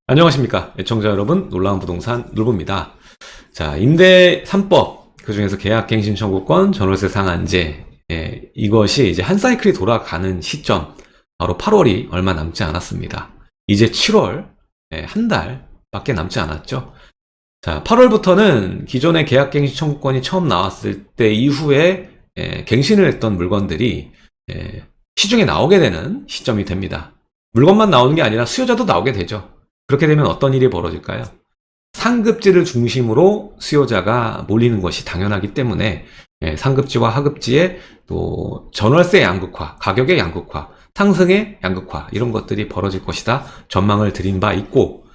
안녕하십니까 애청자 여러분, 놀라운 부동산 놀부입니다. 자, 임대 3법, 그 중에서 계약갱신 청구권, 전월세 상한제, 이것이 이제 한 사이클이 돌아가는 시점, 바로 8월이 얼마 남지 않았습니다. 이제 7월, 한 달밖에 남지 않았죠. 자, 8월부터는 기존의 계약갱신 청구권이 처음 나왔을 때 이후에 갱신을 했던 물건들이 시중에 나오게 되는 시점이 됩니다. 물건만 나오는 게 아니라 수요자도 나오게 되죠. 그렇게 되면 어떤 일이 벌어질까요? 상급지를 중심으로 수요자가 몰리는 것이 당연하기 때문에 상급지와 하급지의 또 전월세 양극화, 가격의 양극화, 상승의 양극화, 이런 것들이 벌어질 것이다 전망을 드린 바 있고,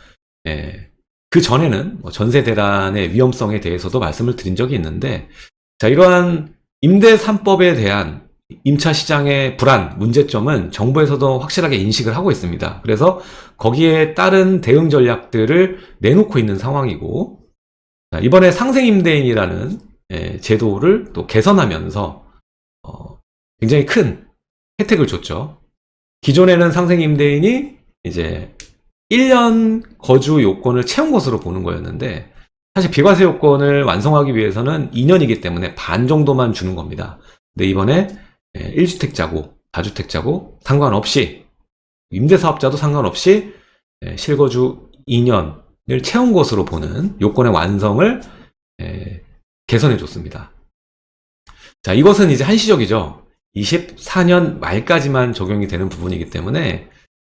그 전에는 전세 대란의 위험성에 대해서도 말씀을 드린 적이 있는데, 자, 이러한 임대 3법에 대한 임차 시장의 불안, 문제점은 정부에서도 확실하게 인식을 하고 있습니다. 그래서 거기에 따른 대응 전략들을 내놓고 있는 상황이고, 이번에 상생임대인이라는 제도를 또 개선하면서 굉장히 큰 혜택을 줬죠. 기존에는 상생임대인이 이제 1년 거주 요건을 채운 것으로 보는 거였는데, 사실 비과세 요건을 완성하기 위해서는 2년이기 때문에 반 정도만 주는 겁니다. 근데 이번에 1주택자고 4주택자고 상관없이, 임대사업자도 상관없이 실거주 2년을 채운 것으로 보는 요건의 완성을 개선해 줬습니다. 자, 이것은 이제 한시적이죠. 24년 말까지만 적용이 되는 부분이기 때문에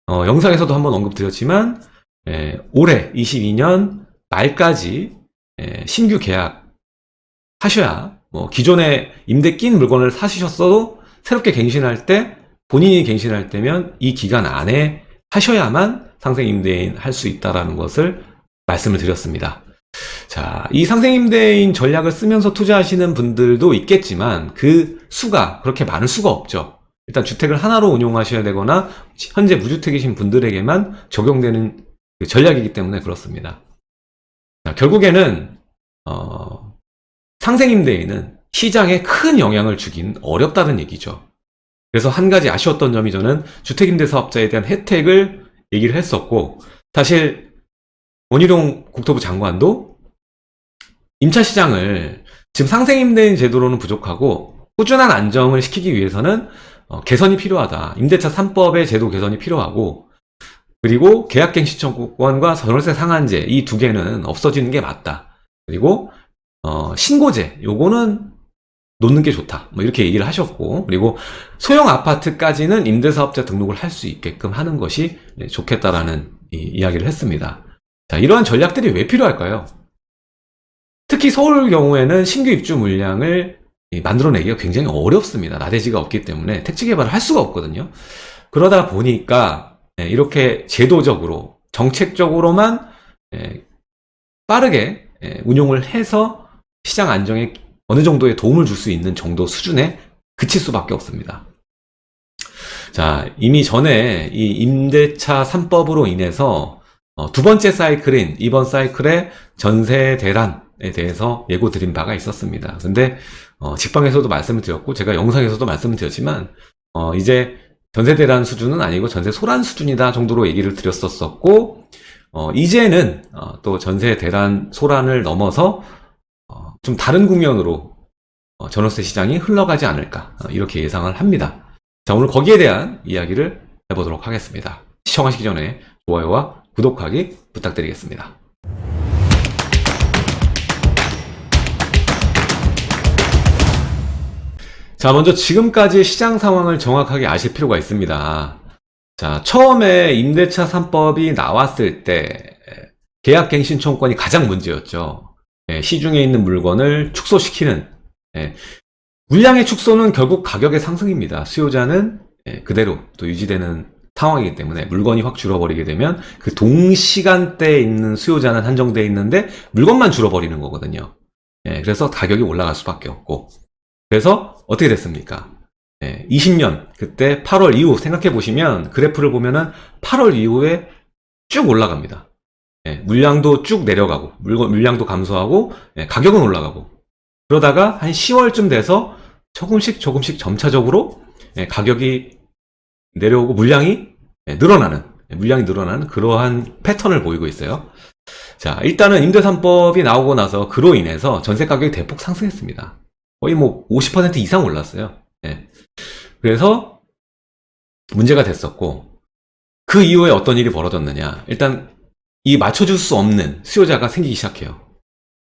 영상에서도 한번 언급드렸지만 올해 22년 말까지 신규 계약 하셔야, 기존에 임대 낀 물건을 사시셨어도 새롭게 갱신할 때, 본인이 갱신할 때면 이 기간 안에 하셔야만 상생임대인 할 수 있다는 것을 말씀을 드렸습니다. 자, 이 상생임대인 전략을 쓰면서 투자하시는 분들도 있겠지만 그 수가 그렇게 많을 수가 없죠. 일단 주택을 하나로 운용하셔야 되거나 현재 무주택이신 분들에게만 적용되는 전략이기 때문에 그렇습니다. 자, 결국에는 상생임대인은 시장에 큰 영향을 주긴 어렵다는 얘기죠. 그래서 한 가지 아쉬웠던 점이, 저는 주택임대사업자에 대한 혜택을 얘기를 했었고, 사실 원희룡 국토부 장관도 임차시장을 지금 상생임대인 제도로는 부족하고 꾸준한 안정을 시키기 위해서는 개선이 필요하다. 임대차 3법의 제도 개선이 필요하고, 그리고 계약갱신 청구권과 전월세 상한제, 이 두 개는 없어지는 게 맞다. 그리고 신고제, 요거는 놓는 게 좋다, 이렇게 얘기를 하셨고, 그리고 소형 아파트까지는 임대사업자 등록을 할 수 있게끔 하는 것이 좋겠다라는 이야기를 했습니다. 자, 이러한 전략들이 왜 필요할까요? 특히 서울 경우에는 신규 입주 물량을 만들어내기가 굉장히 어렵습니다. 나대지가 없기 때문에 택지 개발을 할 수가 없거든요. 그러다 보니까 이렇게 제도적으로, 정책적으로만 빠르게 운용을 해서 시장 안정에 어느 정도의 도움을 줄 수 있는 정도 수준에 그칠 수밖에 없습니다. 자, 이미 전에 이 임대차 3법으로 인해서 두 번째 사이클인 이번 사이클의 전세 대란에 대해서 예고 드린 바가 있었습니다. 근데 직방에서도 말씀을 드렸고, 제가 영상에서도 말씀을 드렸지만 이제 전세 대란 수준은 아니고 전세 소란 수준이다 정도로 얘기를 드렸었고, 이제는 또 전세 대란 소란을 넘어서 좀 다른 국면으로 전월세 시장이 흘러가지 않을까, 이렇게 예상을 합니다. 자, 오늘 거기에 대한 이야기를 해보도록 하겠습니다. 시청하시기 전에 좋아요와 구독하기 부탁드리겠습니다. 자, 먼저 지금까지의 시장 상황을 정확하게 아실 필요가 있습니다. 자, 처음에 임대차 3법이 나왔을 때 계약갱신 청구권이 가장 문제였죠. 시중에 있는 물건을 축소시키는, 물량의 축소는 결국 가격의 상승입니다. 수요자는 그대로 또 유지되는 상황이기 때문에 물건이 확 줄어버리게 되면 그 동시간대에 있는 수요자는 한정되어 있는데 물건만 줄어버리는 거거든요. 그래서 가격이 올라갈 수밖에 없고, 그래서 어떻게 됐습니까? 20년 그때 8월 이후 생각해 보시면, 그래프를 보면은 8월 이후에 쭉 올라갑니다. 물량도 쭉 내려가고, 물량도 감소하고, 가격은 올라가고, 그러다가 한 10월쯤 돼서 조금씩 점차적으로 가격이 내려오고 물량이 늘어나는, 물량이 늘어나는 그러한 패턴을 보이고 있어요. 자, 일단은 임대 3법이 나오고 나서 그로 인해서 전세 가격이 대폭 상승했습니다. 거의 뭐 50% 이상 올랐어요. 예. 그래서 문제가 됐었고, 그 이후에 어떤 일이 벌어졌느냐. 일단 이 맞춰줄 수 없는 수요자가 생기기 시작해요.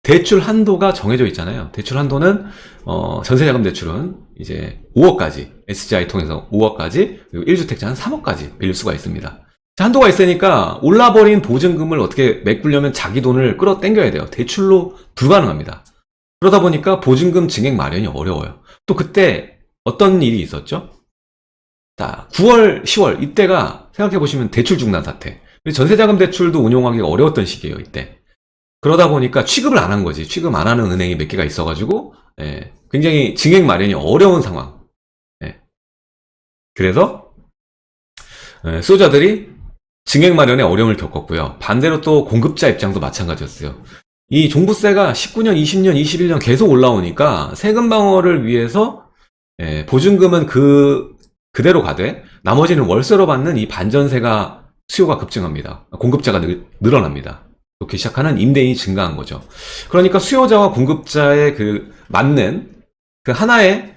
대출 한도가 정해져 있잖아요. 대출 한도는 전세자금 대출은 이제 5억까지, SGI 통해서 5억까지, 그리고 1주택자는 3억까지 빌릴 수가 있습니다. 자, 한도가 있으니까 올라버린 보증금을 어떻게 메꾸려면 자기 돈을 끌어당겨야 돼요. 대출로 불가능합니다. 그러다 보니까 보증금 증액 마련이 어려워요. 또 그때 어떤 일이 있었죠? 자, 9월, 10월 이때가 생각해보시면 대출 중단 사태. 전세자금 대출도 운용하기가 어려웠던 시기예요, 이때. 그러다 보니까 취급을 안 한 거지. 취급 안 하는 은행이 몇 개가 있어가지고, 굉장히 증액 마련이 어려운 상황. 그래서 수요자들이 증액 마련에 어려움을 겪었고요. 반대로 또 공급자 입장도 마찬가지였어요. 이 종부세가 19년, 20년, 21년 계속 올라오니까 세금 방어를 위해서 보증금은 그대로 가되 나머지는 월세로 받는 이 반전세가 수요가 급증합니다. 공급자가 늘어납니다. 그렇게 시작하는 임대인이 증가한 거죠. 그러니까 수요자와 공급자의 그 맞는 그 하나의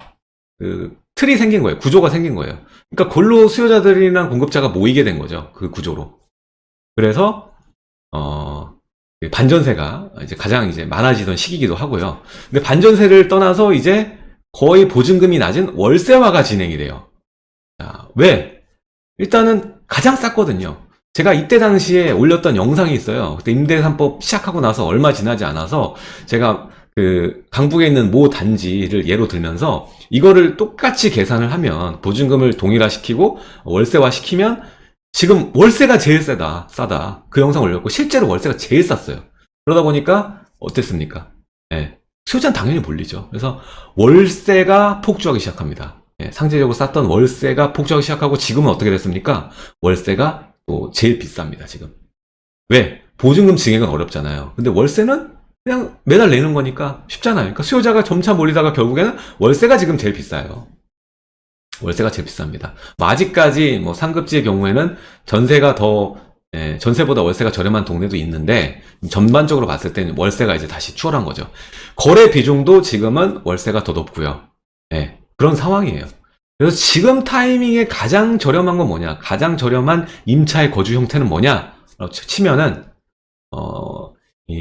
그 틀이 생긴 거예요. 구조가 생긴 거예요. 그러니까 골로 수요자들이랑 공급자가 모이게 된 거죠. 그 구조로. 그래서 반전세가 이제 가장 이제 많아지던 시기이기도 하고요. 근데 반전세를 떠나서 이제 거의 보증금이 낮은 월세화가 진행이 돼요. 자, 왜? 일단은 가장 쌌거든요. 제가 이때 당시에 올렸던 영상이 있어요. 그때 임대 3법 시작하고 나서 얼마 지나지 않아서 제가 그 강북에 있는 모 단지를 예로 들면서 이거를 똑같이 계산을 하면 보증금을 동일화시키고 월세화 시키면 지금 월세가 제일 싸다. 그 영상 올렸고 실제로 월세가 제일 쌌어요. 그러다 보니까 어땠습니까? 수요자는 당연히 몰리죠. 그래서 월세가 폭주하기 시작합니다. 상대적으로 쌌던 월세가 폭주하기 시작하고 지금은 어떻게 됐습니까? 월세가 또 제일 비쌉니다, 지금. 왜? 보증금 증액은 어렵잖아요. 근데 월세는 그냥 매달 내는 거니까 쉽잖아요. 그러니까 수요자가 점차 몰리다가 결국에는 월세가 지금 제일 비싸요. 월세가 제일 비쌉니다. 뭐 아직까지 뭐 상급지의 경우에는 전세가 전세보다 월세가 저렴한 동네도 있는데 전반적으로 봤을 때는 월세가 이제 다시 추월한 거죠. 거래 비중도 지금은 월세가 더 높고요. 그런 상황이에요. 그래서 지금 타이밍에 가장 저렴한 건 뭐냐? 가장 저렴한 임차의 거주 형태는 뭐냐? 라고 치면은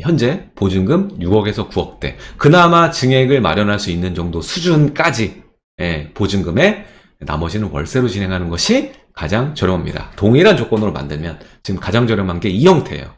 현재 보증금 6억에서 9억대. 그나마 증액을 마련할 수 있는 정도 수준까지 보증금에 나머지는 월세로 진행하는 것이 가장 저렴합니다. 동일한 조건으로 만들면 지금 가장 저렴한 게 이 형태예요.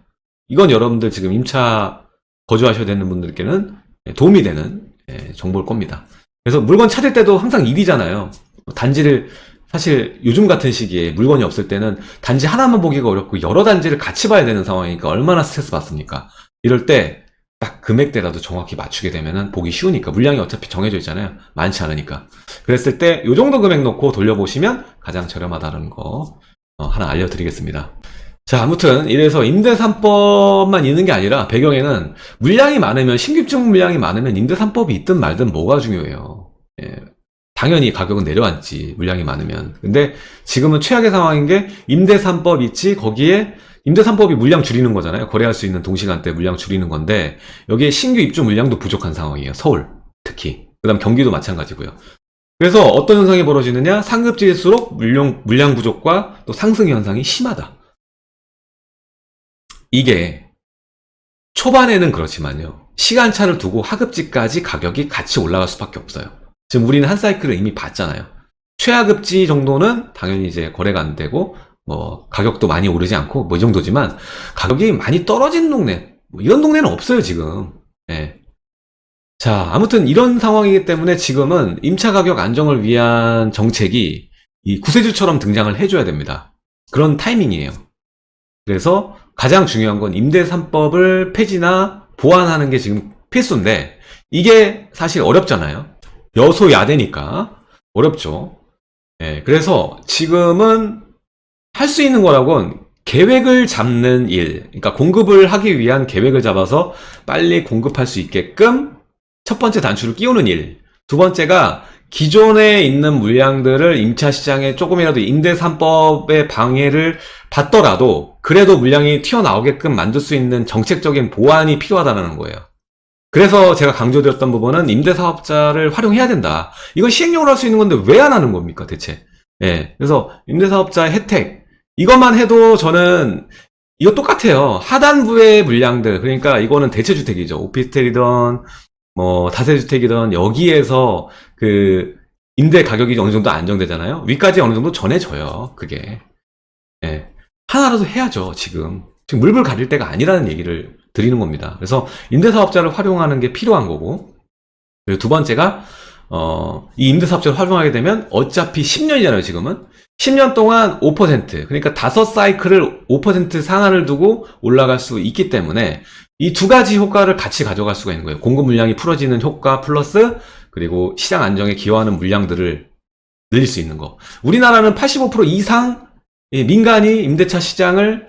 이건 여러분들 지금 임차 거주하셔야 되는 분들께는 도움이 되는 정보일 겁니다. 그래서 물건 찾을 때도 항상 일이잖아요. 단지를 사실 요즘 같은 시기에 물건이 없을 때는 단지 하나만 보기가 어렵고 여러 단지를 같이 봐야 되는 상황이니까 얼마나 스트레스 받습니까? 이럴 때 딱 금액대라도 정확히 맞추게 되면은 보기 쉬우니까. 물량이 어차피 정해져 있잖아요. 많지 않으니까. 그랬을 때 요 정도 금액 놓고 돌려보시면 가장 저렴하다는 거 하나 알려드리겠습니다. 자, 아무튼 이래서 임대 3법만 있는 게 아니라 배경에는 물량이 많으면, 신규 입주 물량이 많으면 임대 3법이 있든 말든 뭐가 중요해요. 당연히 가격은 내려앉지, 물량이 많으면. 근데 지금은 최악의 상황인 게 임대 3법 있지, 거기에 임대 3법이 물량 줄이는 거잖아요. 거래할 수 있는 동시간대 물량 줄이는 건데 여기에 신규 입주 물량도 부족한 상황이에요. 서울 특히. 그 다음 경기도 마찬가지고요. 그래서 어떤 현상이 벌어지느냐? 상급지일수록 물량 부족과 또 상승 현상이 심하다. 이게 초반에는 그렇지만요, 시간차를 두고 하급지까지 가격이 같이 올라갈 수밖에 없어요. 지금 우리는 한 사이클을 이미 봤잖아요. 최하급지 정도는 당연히 이제 거래가 안 되고 뭐 가격도 많이 오르지 않고 뭐 이 정도지만 가격이 많이 떨어진 동네, 뭐 이런 동네는 없어요 지금. 자, 아무튼 이런 상황이기 때문에 지금은 임차 가격 안정을 위한 정책이 이 구세주처럼 등장을 해줘야 됩니다. 그런 타이밍이에요. 그래서 가장 중요한 건 임대 3법을 폐지나 보완하는 게 지금 필수인데 이게 사실 어렵잖아요. 여소야대니까 어렵죠. 그래서 지금은 할 수 있는 거라고는 계획을 잡는 일, 그러니까 공급을 하기 위한 계획을 잡아서 빨리 공급할 수 있게끔 첫 번째 단추를 끼우는 일, 두 번째가 기존에 있는 물량들을 임차 시장에 조금이라도 임대 3법의 방해를 받더라도 그래도 물량이 튀어나오게끔 만들 수 있는 정책적인 보완이 필요하다는 거예요. 그래서 제가 강조드렸던 부분은 임대사업자를 활용해야 된다. 이건 시행령으로 할 수 있는 건데 왜 안 하는 겁니까, 대체? 예. 그래서 임대사업자의 혜택. 이것만 해도 저는 이거 똑같아요. 하단부의 물량들. 그러니까 이거는 대체주택이죠. 오피스텔이든 뭐 다세주택이든 여기에서 그 임대 가격이 어느 정도 안정되잖아요. 위까지 어느 정도 전해져요. 그게. 예. 하나라도 해야죠, 지금. 지금 물불 가릴 때가 아니라는 얘기를 드리는 겁니다. 그래서 임대사업자를 활용하는 게 필요한 거고. 그리고 두 번째가, 이 임대사업자를 활용하게 되면 어차피 10년이잖아요, 지금은. 10년 동안 5%, 그러니까 5사이클을 5% 상한을 두고 올라갈 수 있기 때문에 이 두 가지 효과를 같이 가져갈 수가 있는 거예요. 공급 물량이 풀어지는 효과 플러스 그리고 시장 안정에 기여하는 물량들을 늘릴 수 있는 거. 우리나라는 85% 이상 민간이 임대차 시장을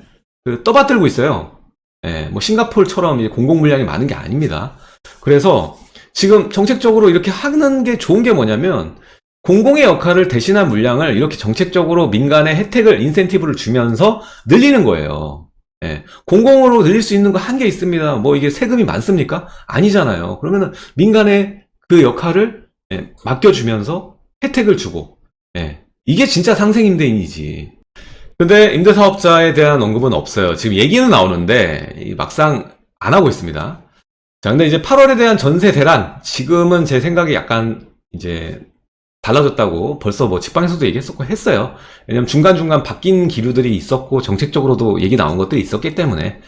떠받들고 있어요. 예, 뭐 싱가포르처럼 공공 물량이 많은 게 아닙니다. 그래서 지금 정책적으로 이렇게 하는 게 좋은 게 뭐냐면 공공의 역할을 대신한 물량을 이렇게 정책적으로 민간의 혜택을 인센티브를 주면서 늘리는 거예요. 예, 공공으로 늘릴 수 있는 거 한 개 있습니다. 뭐 이게 세금이 많습니까? 아니잖아요. 그러면은 민간의 그 역할을 맡겨주면서 혜택을 주고, 예, 이게 진짜 상생임대인이지. 근데 임대사업자에 대한 언급은 없어요. 지금 얘기는 나오는데 막상 안 하고 있습니다. 자, 근데 이제 8월에 대한 전세 대란, 지금은 제 생각이 약간 이제 달라졌다고 벌써 뭐 직방에서도 얘기했었고 했어요. 왜냐면 중간중간 바뀐 기류들이 있었고 정책적으로도 얘기 나온 것들이 있었기 때문에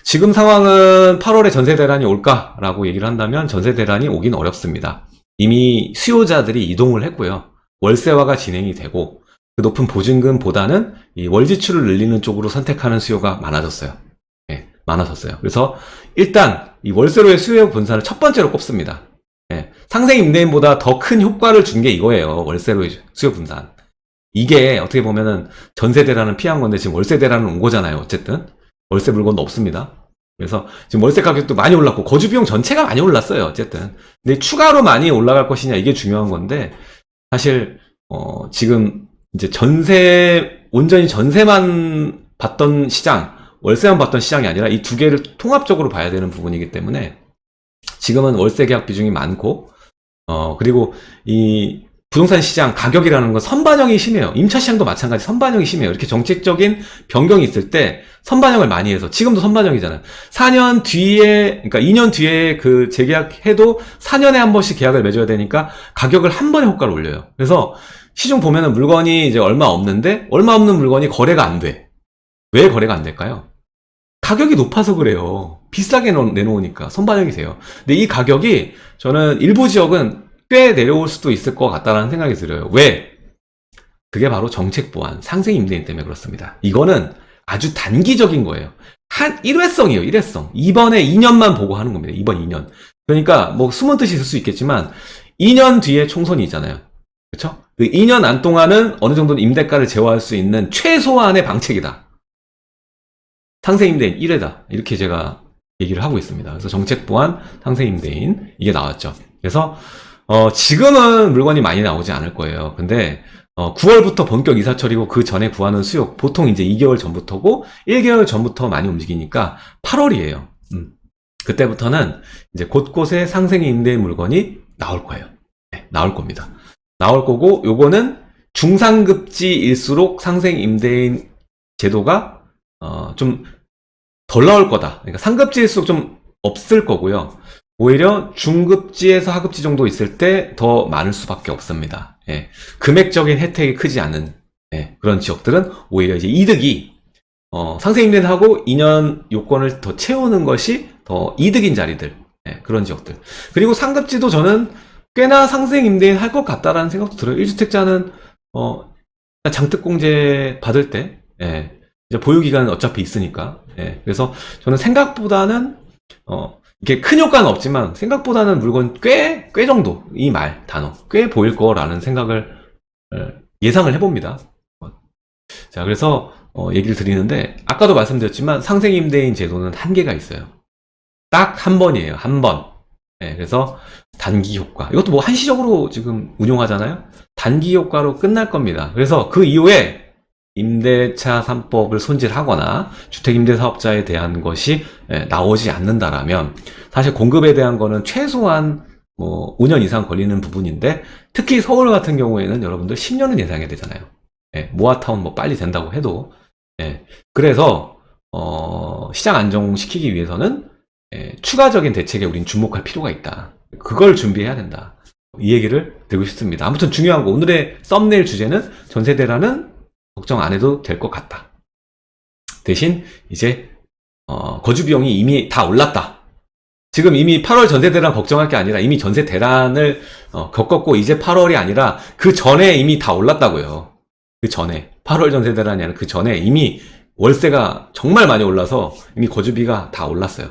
지금 상황은 8월에 전세 대란이 올까라고 얘기를 한다면 전세 대란이 오긴 어렵습니다. 이미 수요자들이 이동을 했고요. 월세화가 진행이 되고 그 높은 보증금보다는 이 월지출을 늘리는 쪽으로 선택하는 수요가 많아졌어요. 네, 많아졌어요. 그래서 일단 이 월세로의 수요 분산을 첫 번째로 꼽습니다. 네, 상생 임대인보다 더 큰 효과를 준 게 이거예요. 월세로의 수요 분산. 이게 어떻게 보면은 전세 대란은 피한 건데 지금 월세 대란은 온 거잖아요. 어쨌든 월세 물건도 없습니다. 그래서 지금 월세 가격도 많이 올랐고 거주 비용 전체가 많이 올랐어요. 어쨌든 근데 추가로 많이 올라갈 것이냐 이게 중요한 건데 사실 지금 이제 온전히 전세만 받던 시장, 월세만 받던 시장이 아니라 이 두 개를 통합적으로 봐야 되는 부분이기 때문에 지금은 월세 계약 비중이 많고, 그리고 이 부동산 시장 가격이라는 건 선반영이 심해요. 임차 시장도 마찬가지 선반영이 심해요. 이렇게 정책적인 변경이 있을 때 선반영을 많이 해서 지금도 선반영이잖아요. 4년 뒤에, 그러니까 2년 뒤에 그 재계약해도 4년에 한 번씩 계약을 맺어야 되니까 가격을 한 번에 효과를 올려요. 그래서 시중 보면은 물건이 이제 얼마 없는데 얼마 없는 물건이 거래가 안 돼. 왜 거래가 안 될까요? 가격이 높아서 그래요. 비싸게 내놓으니까 선반영이 돼요. 근데 이 가격이 저는 일부 지역은 꽤 내려올 수도 있을 것 같다는 생각이 들어요. 왜? 그게 바로 정책 보완, 상생 임대인 때문에 그렇습니다. 이거는 아주 단기적인 거예요. 한 일회성이에요. 일회성. 이번에 2년만 보고 하는 겁니다. 이번 2년. 그러니까 뭐 숨은 뜻이 있을 수 있겠지만 2년 뒤에 총선이 있잖아요. 그렇죠? 그 2년 안 동안은 어느 정도는 임대가를 제어할 수 있는 최소한의 방책이다. 상생임대인 1회다. 이렇게 제가 얘기를 하고 있습니다. 그래서 정책 보완, 상생임대인 이게 나왔죠. 그래서 지금은 물건이 많이 나오지 않을 거예요. 근데 9월부터 본격 이사철이고 그 전에 구하는 수요 보통 이제 2개월 전부터고 1개월 전부터 많이 움직이니까 8월이에요. 그때부터는 이제 곳곳에 상생임대인 물건이 나올 거예요. 네, 나올 겁니다. 나올 거고 요거는 중상급지일수록 상생임대인 제도가 좀 덜 나올 거다. 그러니까 상급지일수록 좀 없을 거고요. 오히려 중급지에서 하급지 정도 있을 때 더 많을 수밖에 없습니다. 예. 금액적인 혜택이 크지 않은 그런 지역들은 오히려 이제 이득이 상생임대인하고 2년 요건을 더 채우는 것이 더 이득인 자리들, 그런 지역들. 그리고 상급지도 저는 꽤나 상생임대인 할 것 같다라는 생각도 들어요. 1주택자는 장특공제 받을 때 이제 보유기간은 어차피 있으니까. 그래서 저는 생각보다는 이게 큰 효과는 없지만 생각보다는 물건 꽤 정도 이 단어 꽤 보일 거라는 생각을 예상을 해봅니다. 자, 그래서 얘기를 드리는데 아까도 말씀드렸지만 상생임대인 제도는 한계가 있어요. 딱 한 번이에요. 한 번. 그래서 단기 효과. 이것도 뭐 한시적으로 지금 운용하잖아요. 단기 효과로 끝날 겁니다. 그래서 그 이후에 임대차 3법을 손질하거나 주택임대사업자에 대한 것이 나오지 않는다라면 사실 공급에 대한 거는 최소한 뭐 5년 이상 걸리는 부분인데 특히 서울 같은 경우에는 여러분들 10년은 예상해야 되잖아요. 모아타운 뭐 빨리 된다고 해도 그래서 시장 안정시키기 위해서는 추가적인 대책에 우린 주목할 필요가 있다. 그걸 준비해야 된다. 이 얘기를 드리고 싶습니다. 아무튼 중요한 거 오늘의 썸네일 주제는 전세 대란은 걱정 안 해도 될 것 같다. 대신 이제 거주 비용이 이미 다 올랐다. 지금 이미 8월 전세 대란 걱정할 게 아니라 이미 전세 대란을 겪었고 이제 8월이 아니라 그 전에 이미 다 올랐다고요. 그 전에 8월 전세 대란이 아니라 그 전에 이미 월세가 정말 많이 올라서 이미 거주비가 다 올랐어요.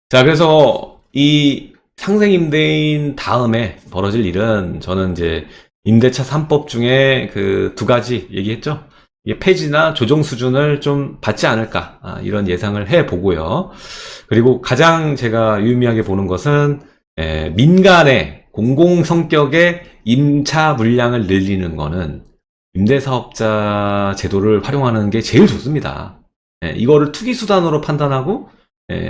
자, 그래서 이 상생임대인 다음에 벌어질 일은 저는 이제 임대차 3법 중에 그 두 가지 얘기했죠. 이게 폐지나 조정 수준을 좀 받지 않을까 이런 예상을 해보고요. 그리고 가장 제가 유의미하게 보는 것은 민간의 공공 성격의 임차 물량을 늘리는 거는 임대사업자 제도를 활용하는 게 제일 좋습니다. 이거를 투기 수단으로 판단하고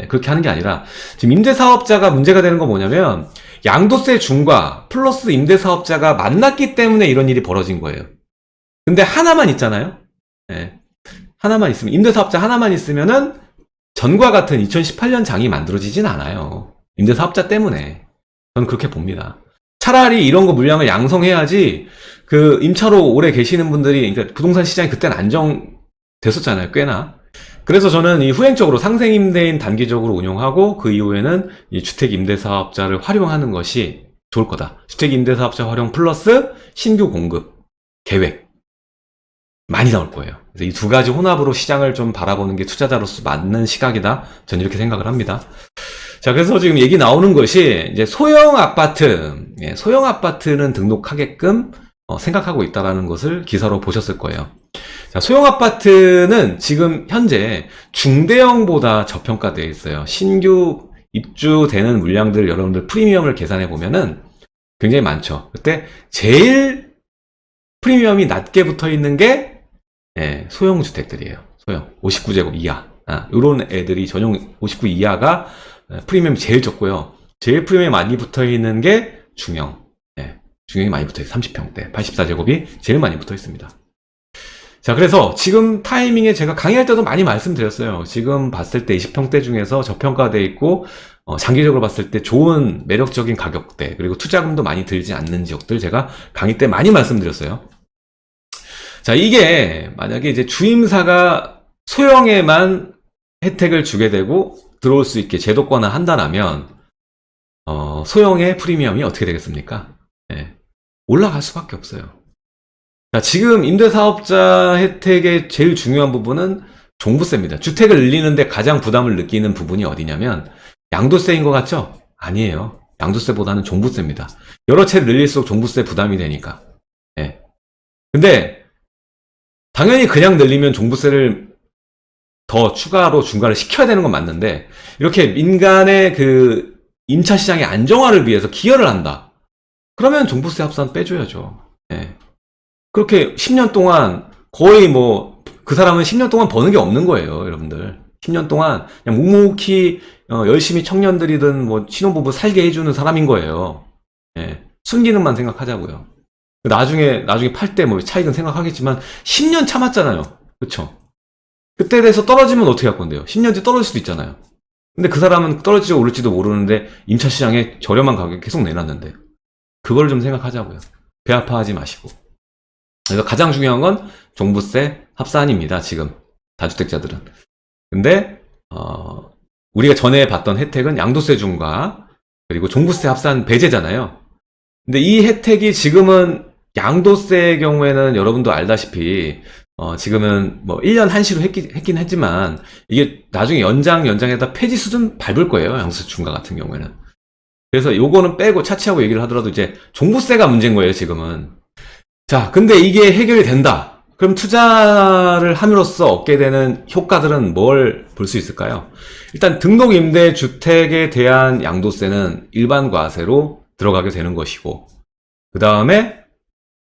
그렇게 하는 게 아니라 지금 임대사업자가 문제가 되는 건 뭐냐면 양도세 중과 플러스 임대사업자가 만났기 때문에 이런 일이 벌어진 거예요. 근데 하나만 있잖아요. 하나만 있으면 임대사업자 하나만 있으면은 전과 같은 2018년 장이 만들어지진 않아요. 임대사업자 때문에 저는 그렇게 봅니다. 차라리 이런 거 물량을 양성해야지 그 임차로 오래 계시는 분들이 그러니까 부동산 시장이 그때는 안정됐었잖아요. 꽤나. 그래서 저는 이 후행적으로 상생임대인 단기적으로 운용하고 그 이후에는 이 주택임대사업자를 활용하는 것이 좋을 거다. 주택임대사업자 활용 플러스 신규 공급 계획 많이 나올 거예요. 그래서 이 두 가지 혼합으로 시장을 좀 바라보는 게 투자자로서 맞는 시각이다. 저는 이렇게 생각을 합니다. 자, 그래서 지금 얘기 나오는 것이 이제 소형 아파트, 소형 아파트는 등록하게끔 생각하고 있다라는 것을 기사로 보셨을 거예요. 자, 소형 아파트는 지금 현재 중대형보다 저평가되어 있어요. 신규 입주되는 물량들 여러분들 프리미엄을 계산해 보면은 굉장히 많죠. 그때 제일 프리미엄이 낮게 붙어 있는 게 소형 주택들이에요. 소형 59제곱 이하. 요런 애들이 전용 59 이하가 프리미엄이 제일 적고요. 제일 프리미엄이 많이 붙어 있는 게 중형. 중형이 많이 붙어 있어요. 30평대, 84제곱이 제일 많이 붙어 있습니다. 자, 그래서 지금 타이밍에 제가 강의할 때도 많이 말씀드렸어요. 지금 봤을 때 20평대 중에서 저평가되어 있고 장기적으로 봤을 때 좋은 매력적인 가격대 그리고 투자금도 많이 들지 않는 지역들 제가 강의 때 많이 말씀드렸어요. 자, 이게 만약에 이제 주임사가 소형에만 혜택을 주게 되고 들어올 수 있게 제도권화 한다면 소형의 프리미엄이 어떻게 되겠습니까? 올라갈 수밖에 없어요. 자, 지금 임대사업자 혜택의 제일 중요한 부분은 종부세입니다. 주택을 늘리는데 가장 부담을 느끼는 부분이 어디냐면 양도세인 것 같죠? 아니에요. 양도세보다는 종부세입니다. 여러 채를 늘릴수록 종부세 부담이 되니까. 근데 당연히 그냥 늘리면 종부세를 더 추가로 중과를 시켜야 되는 건 맞는데 이렇게 민간의 그 임차 시장의 안정화를 위해서 기여를 한다. 그러면 종부세 합산 빼줘야죠. 그렇게 10년 동안 거의 뭐 그 사람은 10년 동안 버는 게 없는 거예요, 여러분들. 10년 동안 그냥 묵묵히 열심히 청년들이든 뭐 신혼부부 살게 해주는 사람인 거예요. 순기능만 생각하자고요. 나중에 팔 때 뭐 차익은 생각하겠지만 10년 참았잖아요. 그쵸? 그때 돼서 떨어지면 어떻게 할 건데요? 10년 뒤 떨어질 수도 있잖아요. 근데 그 사람은 떨어질지 오를지도 모르는데 임차 시장에 저렴한 가격 계속 내놨는데 그걸 좀 생각하자고요. 배 아파하지 마시고. 그래서 가장 중요한 건 종부세 합산입니다. 지금 다주택자들은. 근데 우리가 전에 봤던 혜택은 양도세 중과 그리고 종부세 합산 배제잖아요. 근데 이 혜택이 지금은 양도세의 경우에는 여러분도 알다시피 지금은 뭐 1년 한시로 했긴 했지만 이게 나중에 연장에다 폐지 수준 밟을 거예요. 양도세 중과 같은 경우에는. 그래서 요거는 빼고 차치하고 얘기를 하더라도 이제 종부세가 문제인 거예요. 지금은. 자, 근데 이게 해결이 된다. 그럼 투자를 함으로써 얻게 되는 효과들은 뭘 볼 수 있을까요? 일단 등록임대주택에 대한 양도세는 일반 과세로 들어가게 되는 것이고, 그 다음에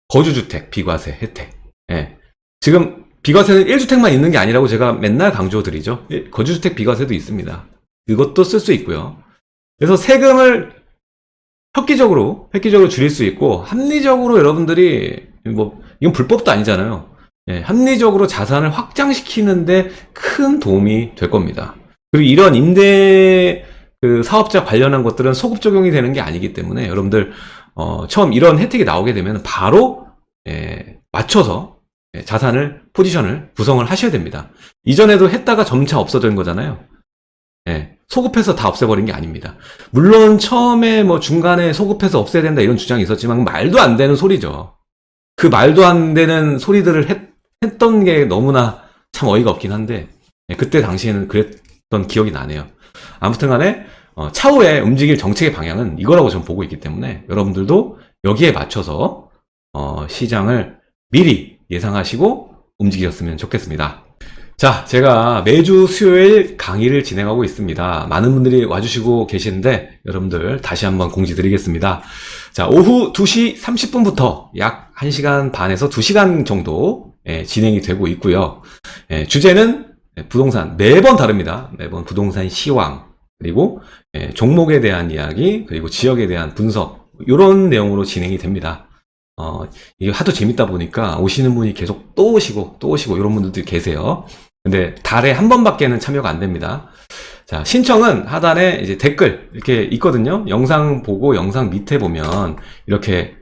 거주주택 비과세 혜택. 예. 지금 비과세는 1주택만 있는 게 아니라고 제가 맨날 강조드리죠. 거주주택 비과세도 있습니다. 이것도 쓸 수 있고요. 그래서 세금을 획기적으로 줄일 수 있고, 합리적으로 여러분들이 이건 불법도 아니잖아요. 예, 합리적으로 자산을 확장시키는데 큰 도움이 될 겁니다. 그리고 이런 임대 사업자 관련한 것들은 소급 적용이 되는 게 아니기 때문에 여러분들 처음 이런 혜택이 나오게 되면 바로 맞춰서 자산을 포지션을 구성을 하셔야 됩니다. 이전에도 했다가 점차 없어진 거잖아요. 소급해서 다 없애버린 게 아닙니다. 물론 처음에 중간에 소급해서 없애야 된다 이런 주장이 있었지만 말도 안 되는 소리죠. 그 말도 안 되는 소리들을 했던 게 너무나 참 어이가 없긴 한데, 그때 당시에는 그랬던 기억이 나네요. 아무튼 간에 차후에 움직일 정책의 방향은 이거라고 저는 보고 있기 때문에 여러분들도 여기에 맞춰서 시장을 미리 예상하시고 움직이셨으면 좋겠습니다. 자, 제가 매주 수요일 강의를 진행하고 있습니다. 많은 분들이 와주시고 계시는데 여러분들 다시 한번 공지드리겠습니다. 자, 오후 2시 30분부터 약 1시간 반에서 2시간 정도 진행이 되고 있고요. 주제는 부동산 매번 다릅니다. 매번 부동산 시황, 그리고 종목에 대한 이야기, 그리고 지역에 대한 분석, 이런 내용으로 진행이 됩니다. 이게 하도 재밌다 보니까 오시는 분이 계속 또 오시고 이런 분들도 계세요. 근데 달에 한 번밖에는 참여가 안 됩니다. 자, 신청은 하단에 이제 댓글 이렇게 있거든요. 영상 보고 영상 밑에 보면 이렇게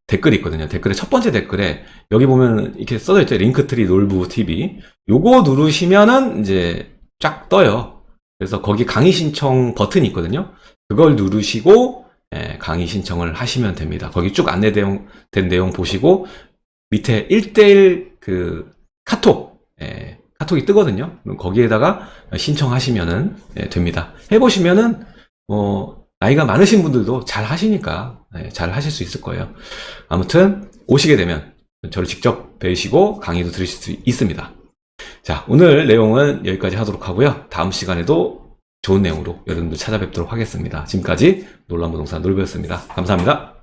댓글이 있거든요. 댓글의 첫 번째 댓글에 여기 보면 이렇게 써져 있죠. 링크트리 놀부 TV. 요거 누르시면은 이제 쫙 떠요. 그래서 거기 강의 신청 버튼이 있거든요. 그걸 누르시고 강의 신청을 하시면 됩니다. 거기 쭉 안내된 내용 보시고 밑에 1:1 카톡이 뜨거든요. 그럼 거기에다가 신청하시면 됩니다. 해보시면은 나이가 많으신 분들도 잘 하시니까 잘 하실 수 있을 거예요. 아무튼 오시게 되면 저를 직접 뵈시고 강의도 들으실 수 있습니다. 자, 오늘 내용은 여기까지 하도록 하고요. 다음 시간에도 좋은 내용으로 여러분들 찾아뵙도록 하겠습니다. 지금까지 놀란 부동산 놀부였습니다. 감사합니다.